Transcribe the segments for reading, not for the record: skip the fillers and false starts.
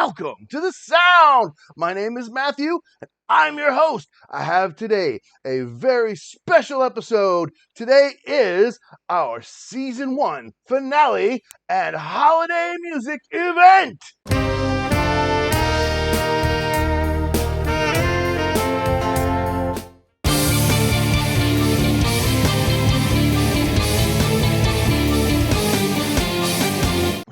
welcome to the sound. My name is Matthew, and I'm your host. I have today a very special episode. Today is our season 1 finale and holiday music event.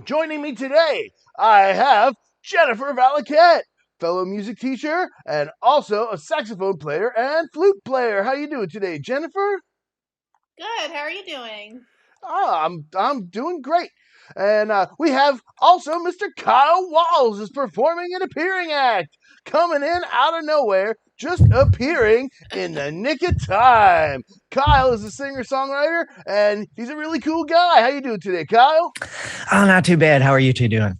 Joining me today, I have Jennifer Valaquette, fellow music teacher and also a saxophone player and flute player. How you doing today, Jennifer? Good. How are you doing? I'm doing great. And we have also Mr. Kyle Walls is performing an appearing act, coming in out of nowhere, just appearing in the nick of time. Kyle is a singer-songwriter, and he's a really cool guy. How you doing today, Kyle? Oh, not too bad. How are you two doing?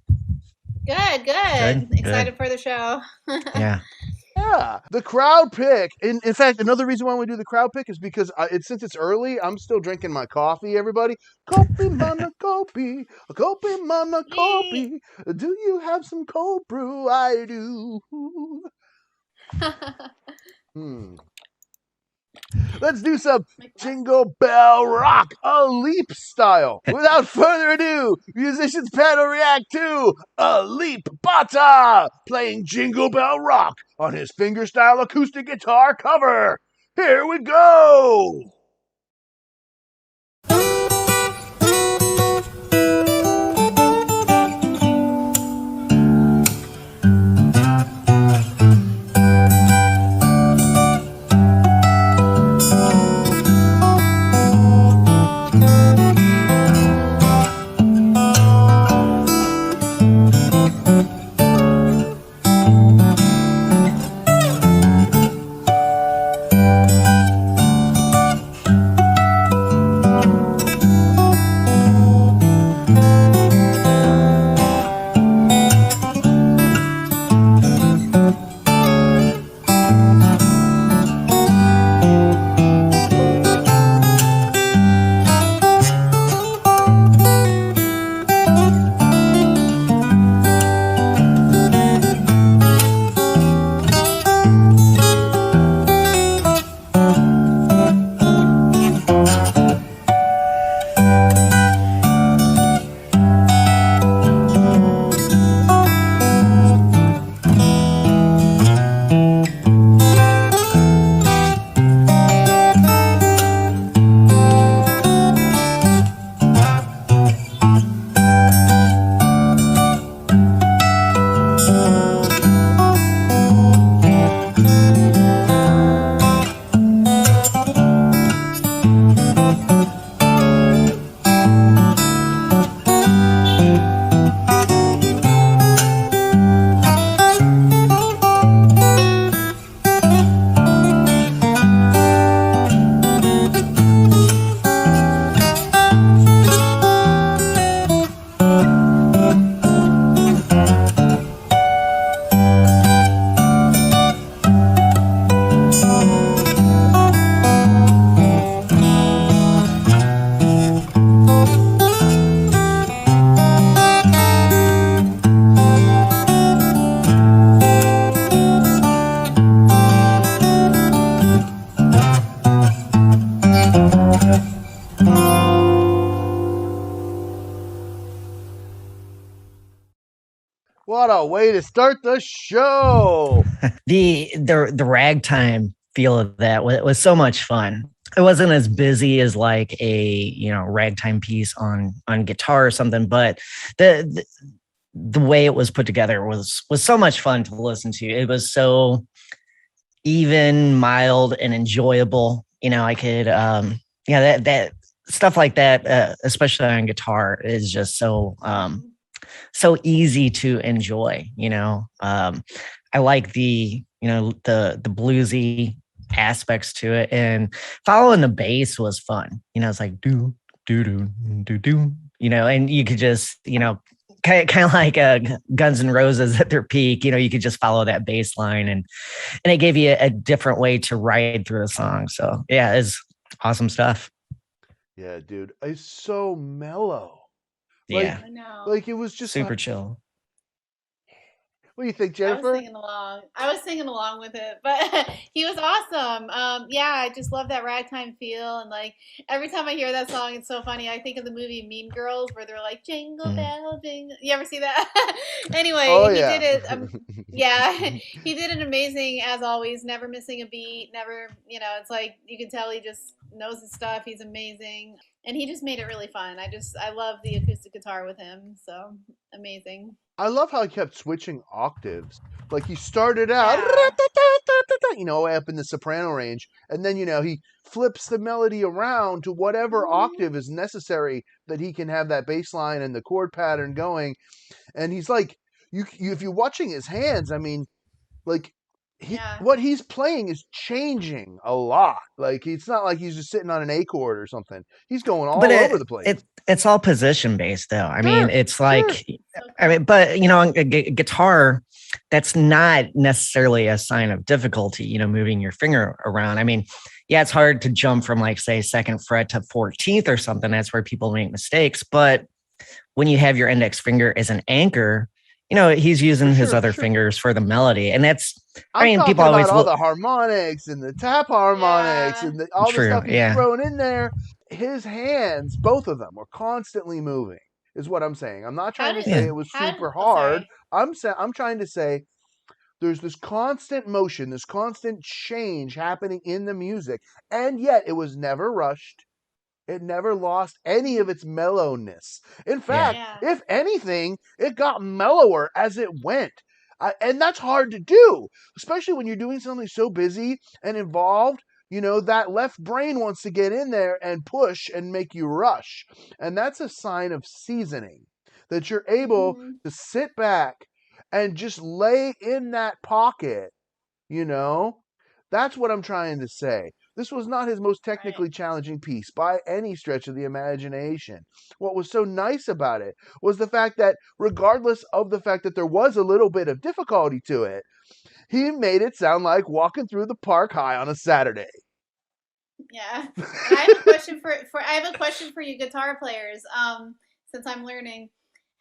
Good. Excited for the show. Yeah. Yeah, the crowd pick. In fact, another reason why we do the crowd pick is because since it's early, I'm still drinking my coffee. Everybody, coffee, mana, coffee, mana, coffee. Do you have some cold brew? I do. Let's do some Jingle Bell Rock, Alip style. Without further ado, musicians panel react to Alip Bata playing Jingle Bell Rock on his fingerstyle acoustic guitar cover. Here we go! What a way to start the show! The ragtime feel of that was so much fun. It wasn't as busy as like a ragtime piece on guitar or something, but the way it was put together was so much fun to listen to. It was so even, mild, and enjoyable. I could that stuff like that, especially on guitar, is just so easy to enjoy. I like the bluesy aspects to it, and following the bass was fun. It's like do do do do do. And you could just kind of like Guns N' Roses at their peak. You could just follow that bass line, and it gave you a different way to ride through a song. So yeah, it's awesome stuff. Yeah, dude, it's so mellow. Yeah, I know. Like it was just super like, chill. What do you think, I was Jennifer? singing along. I was singing along with it, but he was awesome. Yeah, I just love that ragtime feel, and like every time I hear that song, it's so funny. I think of the movie Mean Girls, where they're like "Jingle Mm. Bell Jingle." You ever see that? Oh Anyway, he yeah. did it. Yeah, he did it amazing as always. Never missing a beat. Never, it's like you can tell he just knows his stuff. He's amazing, and he just made it really fun. I love the acoustic guitar with him. So amazing. I love how he kept switching octaves. Like he started out, Yeah. up in the soprano range, and then he flips the melody around to whatever Mhm. octave is necessary that he can have that bass line and the chord pattern going. And he's like, if you're watching his hands, I mean, like Yeah. what he's playing is changing a lot. Like it's not like he's just sitting on an A chord or something. He's going But all over the place. it's all position based though. I mean, Sure, it's sure. like, So I mean, cool. but on a guitar, that's not necessarily a sign of difficulty, moving your finger around. I mean, yeah, it's hard to jump from like say second fret to 14th or something. That's where people make mistakes. But when you have your index finger as an anchor, he's For using his sure, for other sure. fingers for the melody. And that's, I I'm mean, people talking about always all look the harmonics and the tap harmonics Yeah. and all the true. stuff he's Yeah. throwing in there. His hands, both of them, were constantly moving. Is what I'm saying. I'm not How trying to did say Yeah. it was how did super oh hard. sorry. I'm trying to say there's this constant motion, this constant change happening in the music, and yet it was never rushed. It never lost any of Mhm. its mellowness. In Yeah. fact, Yeah. if anything, it got mellower as it went. And that's hard to do, especially when you're doing something so busy and involved. That left brain wants to get in there and push and make you rush. And that's a sign of seasoning, that you're able Mhm. to sit back and just lay in that pocket, you know? That's what I'm trying to say. This was not his most Right. technically challenging piece by any stretch of the imagination. What was so nice about it was the fact that, regardless of the fact that there was a little bit of difficulty to it, he made it sound like walking through the park high on a Saturday. Yeah. And I have a question for you guitar players. Since I'm learning,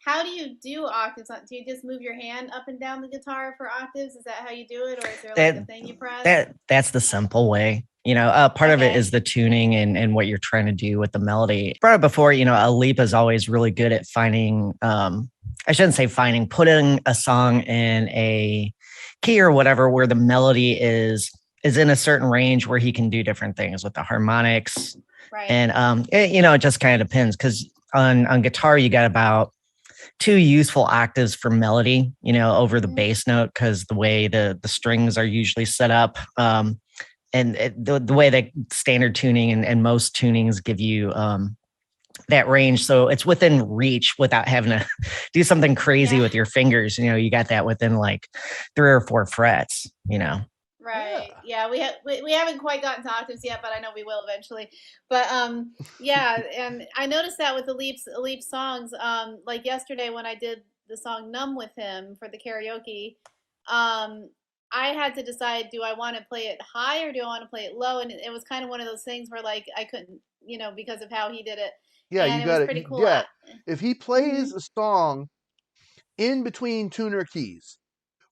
how do you do octaves? Do you just move your hand up and down the guitar for octaves? Is that how you do it, or is there like That a thing you press? that's the simple way. Part of it Okay. is the tuning and what you're trying to do with the melody. Brought up before, Alip is always really good at finding. I shouldn't say finding, putting a song in a key or whatever where the melody is in a certain range where he can do different things with the harmonics, Right. and it just kind of depends because on guitar you got about two useful octaves for melody, over the Mhm. bass note because the way the strings are usually set up. And the way that standard tuning and most tunings give you that range. So it's within reach without having to do something crazy Yeah. with your fingers. You got that within like 3 or 4 frets. Right. Yeah. Yeah, we haven't quite gotten to octaves yet, but I know we will eventually. But yeah, and I noticed that with the Leap songs. Like yesterday when I did the song Numb with him for the karaoke, I had to decide, do I want to play it high or do I want to play it low? And it was kind of one of those things where like I couldn't, because of how he did it. Yeah, And you it was got it. pretty cool. Yeah. If he plays Mhm. a song in between tuner keys,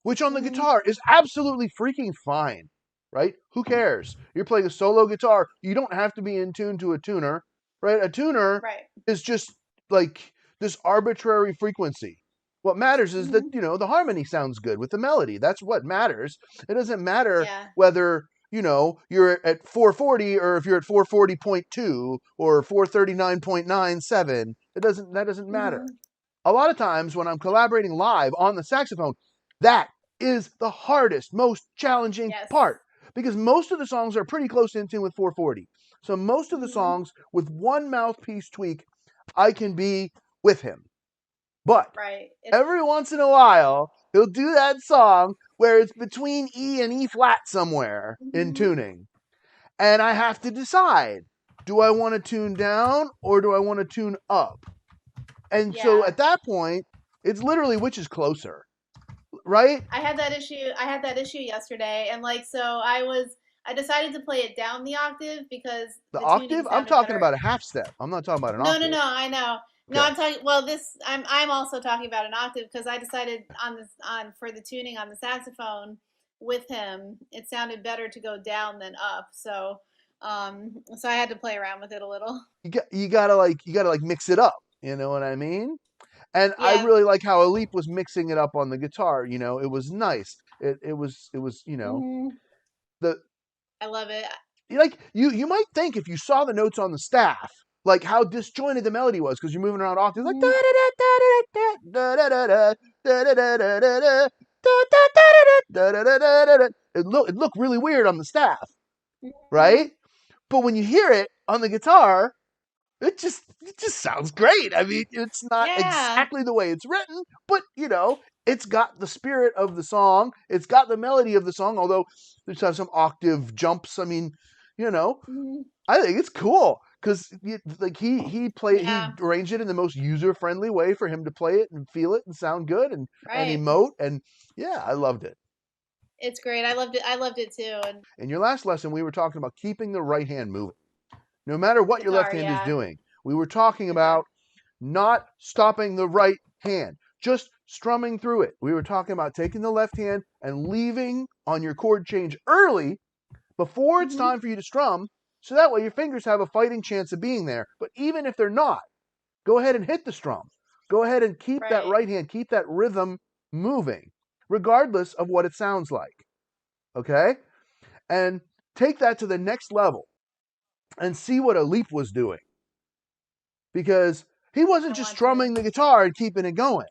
which on the Mhm. guitar is absolutely freaking fine, right? Who cares? You're playing a solo guitar. You don't have to be in tune to a tuner, right? A tuner Right. is just like this arbitrary frequency. What matters is that, Mhm. the harmony sounds good with the melody. That's what matters. It doesn't matter Yeah. whether, you're at 440 or if you're at 440.2 or 439.97. That doesn't matter. Mhm. A lot of times when I'm collaborating live on the saxophone, that is the hardest, most challenging Yes. part because most of the songs are pretty close in tune with 440. So most of the Mhm. songs with one mouthpiece tweak, I can be with him. But Right. It's every once in a while, he'll do that song where it's between E and E flat somewhere in mhm. tuning. And I have to decide, do I want to tune down or do I want to tune up? And so Yeah. at that point, it's literally which is closer, right? I had that issue yesterday, and like so, I decided to play it down the octave because The the tuning octave, I'm sounded talking better. about a half step. I'm not talking about an No, no, octave. no. I know. No, I'm talking. Well, this I'm also talking about an octave because I decided on this on for the tuning on the saxophone with him. It sounded better to go down than up. So I had to play around with it a little. You gotta mix it up. You know what I mean? And I Yeah. really like how Alip was mixing it up on the guitar. It was nice. It was the I love it. you might think if you saw the notes on the staff, like how disjointed the melody was because you're moving around octaves like da Mhm. da da da da da da da da da da da da da da da. It looked really weird on the staff, Mhm. right? But when you hear it on the guitar, it just sounds great. I mean, it's not Yeah. exactly the way it's written, but it's got the spirit of the song. It's got the melody of the song, although there's some octave jumps. I mean, you know, Mhm. I think it's cool because like he Yeah. arranged it in the most user friendly way for him to play it and feel it and sound good and Right. emote and yeah, I loved it. It's great. I loved it. I loved it too. And In your last lesson, we were talking about keeping the right hand moving, no matter the what your left guitar, hand is yeah. doing. We were talking Guitar. about not stopping the right hand, just strumming through it. We were talking about taking the left hand and leaving on your chord change early before it's Hmm. time for you to strum, so that way your fingers have a fighting chance of being there. But even if they're not, go ahead and hit the strum. Go ahead and keep that Right. right hand, keep that rhythm moving, regardless of what it sounds like. Okay? And take that to the next level and see what Alip was doing. Because he wasn't I just want to. strumming the guitar and keeping it going,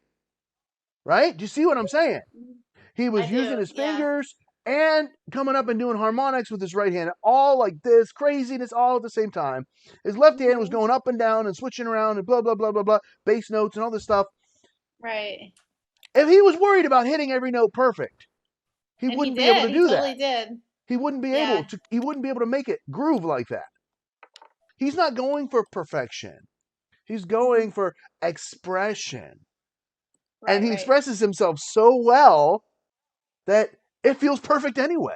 right? Do you see what I'm saying? Mhm. He I was using do. his Yeah. fingers and coming up and doing harmonics with his right hand, all like this craziness, all at the same time. His left hand was Hmm. going up and down and switching around and blah blah blah blah blah, bass notes and all this stuff. Right. If he was worried about hitting every note perfect, he And he wouldn't be able did. to He do totally that. did. He wouldn't be able Yeah. to. He wouldn't be able to make it groove like that. He's not going for perfection. He's Hmm. going for expression, and Right. he Right. expresses himself so well that it feels perfect anyway.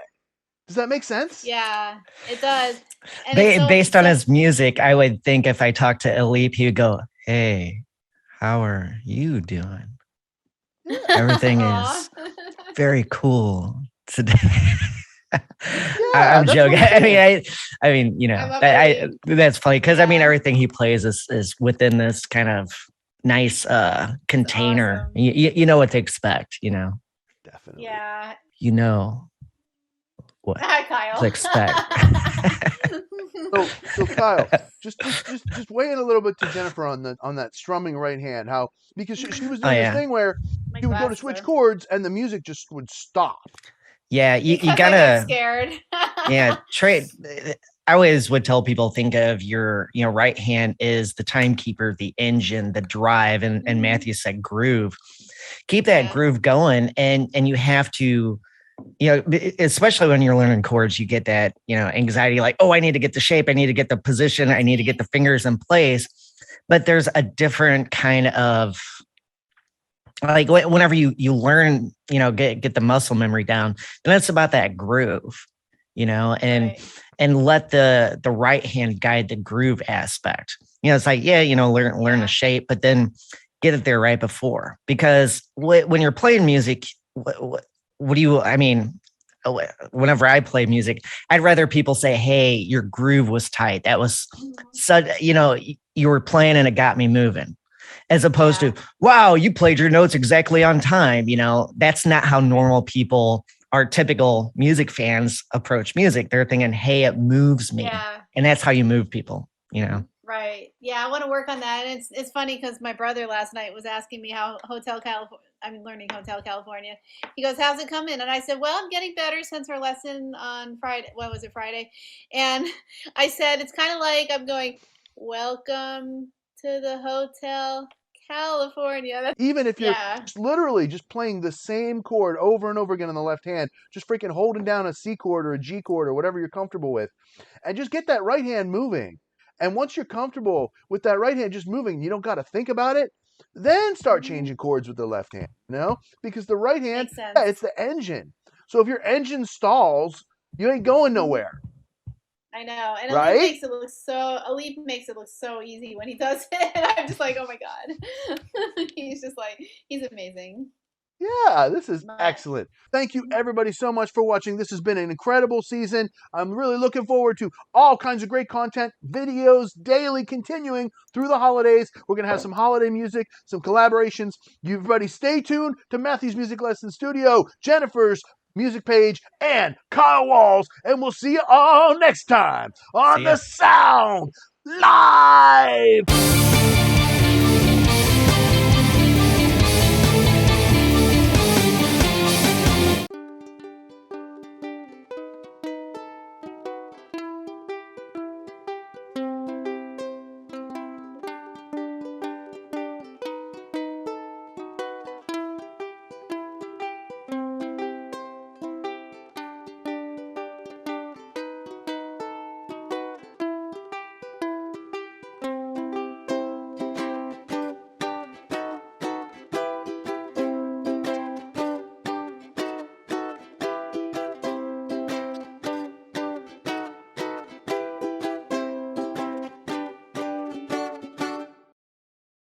Does that make sense? Yeah. It does. And it's Based on so. his music, I would think if I talked to Alip, he would go, "Hey, how are you doing? Yeah. Everything Aw. is very cool today." Yeah, I'm that's what joking. I'm saying. I mean, I love I Alip. that's funny because I mean Yeah. everything he plays is within this kind of nice It's container. awesome. You know what to expect. Definitely. Yeah. You know what Hi, to Kyle. expect. So Kyle, just weigh in a little bit to Jennifer on that strumming right hand. How because she was Oh doing this yeah, thing where My you would go to glasses switch are. chords and the music just would stop. yeah. You Because I got gotta scared. yeah trade. I always would tell people think of your right hand is the timekeeper, the engine, the drive, and Hmm. Matthew said groove. Keep that Yeah. groove going, and you have to especially when you're learning chords, you get that, anxiety like, oh, I need to get the shape, I need to get the position, I That's need to get me. the fingers in place. But there's a different kind of like whenever you learn, get the muscle memory down, then it's about that groove, and Right. let the right hand guide the groove aspect. It's like, yeah, learn the Yeah. shape, but then get it there right before. Because when you're playing music, what do you, I mean, whenever I play music, I'd rather people say, hey, your groove was tight. That was Mhm. such, you were playing and it got me moving, as opposed to, Yeah. wow, you played your notes exactly on time. That's not how Right. normal people, our typical music fans, approach music. They're thinking, hey, it moves me. Yeah. And that's how you move people. Right. Yeah, I want to work on that. And it's funny because my brother last night was asking me how Hotel California. I'm learning Hotel California. He goes, "How's it coming?" And I said, "Well, I'm getting better since our lesson on Friday. What was it, Friday?" And I said, "It's kind of like I'm going, welcome to the Hotel California." Even if you're Yeah. just literally just playing the same chord over and over again on the left hand, just freaking holding down a C chord or a G chord or whatever you're comfortable with, and just get that right hand moving. And once you're comfortable with that right hand just moving, you don't got to think about it. Then start Hmm. changing chords with the left hand, because the right hand, Makes yeah, sense. it's the engine. So if your engine stalls, you ain't going Hmm. nowhere. I know, and right? Alip makes it look so easy when he does it. And I'm just like, oh my god, he's amazing. Yeah, this is But excellent. Thank you, everybody, so much for watching. This has been an incredible season. I'm really looking forward to all kinds of great content, videos daily, continuing through the holidays. We're going to have some holiday music, some collaborations. You everybody stay tuned to Matthew's Music Lesson Studio, Jennifer's music page, and Kyle Walls. And we'll see you all next time on See ya. The Sound Live.